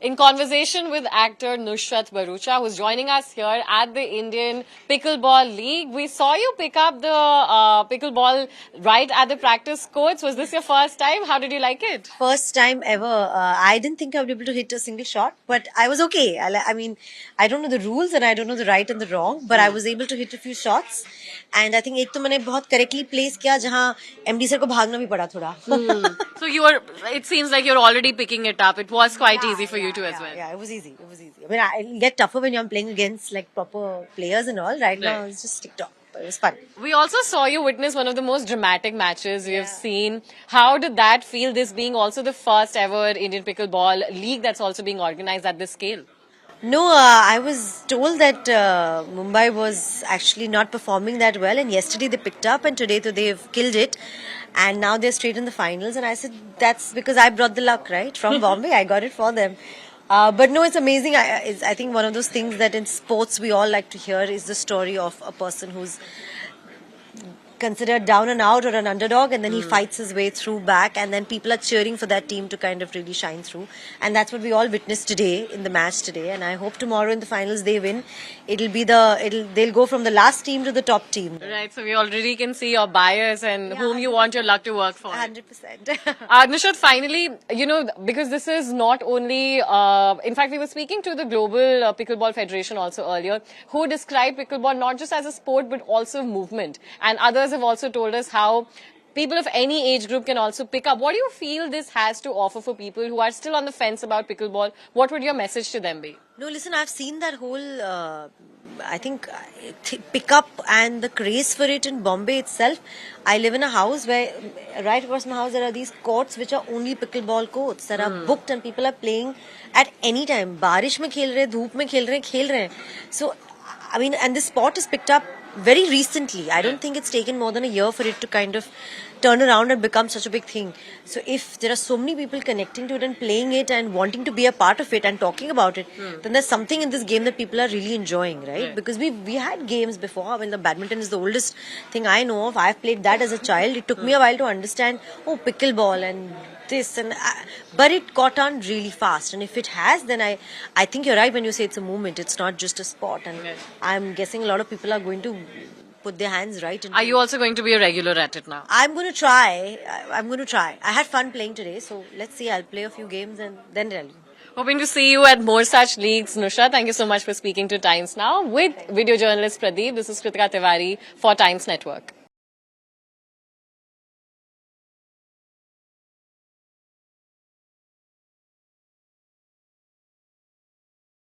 in conversation with actor Nusrat Bharucha, who's joining us here at the Indian Pickleball League. We saw you pick up the pickleball right at the practice courts. Was this your first time? How did you like it? First time ever. I didn't think I would be able to hit a single shot, but I was okay. I mean, I don't know the rules and I don't know the right and the wrong, but I was able to hit a few shots. And I think एक तो मैंने बहुत correctly place किया जहाँ MD sir को भागना भी पड़ा थोड़ा. So you were. It seems like you're already picking it up. It was quite easy for you too as well. Yeah, it was easy. It was easy. I mean, it'll get tougher when you're playing against like proper players and all. Right now, it's just TikTok. But it was fun. We also saw you witness one of the most dramatic matches we have seen. How did that feel, this being also the first ever Indian Pickleball League that's also being organized at this scale? No, I was told that Mumbai was actually not performing that well, and yesterday they picked up, and today they've killed it, and now they're straight in the finals. And I said that's because I brought the luck, right? From Bombay, I got it for them. But no, it's amazing. I think one of those things that in sports we all like to hear is the story of a person who's considered down and out or an underdog, and then he fights his way through back, and then people are cheering for that team to kind of really shine through, and that's what we all witnessed today in the match today. And I hope tomorrow in the finals they win. They'll go from the last team to the top team. Right, so we already can see your bias and whom you want your luck to work for. 100%. Nusrat, finally, because this is not only, in fact, we were speaking to the Global Pickleball Federation also earlier, who described pickleball not just as a sport but also movement. And others have also told us how people of any age group can also pick up. What do you feel this has to offer for people who are still on the fence about pickleball? What would your message to them be? No, listen, I've seen that whole, I think, pick up and the craze for it in Bombay itself. I live in a house where, right across my house, there are these courts which are only pickleball courts that are booked and people are playing at any time. बारिश में खेल रहे, धूप में खेल रहे. So, I mean, and this sport is picked up very recently. I don't think it's taken more than a year for it to kind of turn around and become such a big thing. So if there are so many people connecting to it and playing it and wanting to be a part of it and talking about it, then there's something in this game that people are really enjoying, right? Because we had games before. I mean, the badminton is the oldest thing I know of. I've played that as a child. It took me a while to understand, pickleball and this and but it caught on really fast. And if it has, then I think you're right when you say it's a movement. It's not just a sport. And I'm guessing a lot of people are going to put their hands right into Are you also going to be a regular at it now? I'm going to try. I had fun playing today, so let's see. I'll play a few games and then tell you. Hoping to see you at more such leagues, Nusrat. Thank you so much for speaking to Times Now. With video journalist Pradeep, this is Kritika Tiwari for Times Network.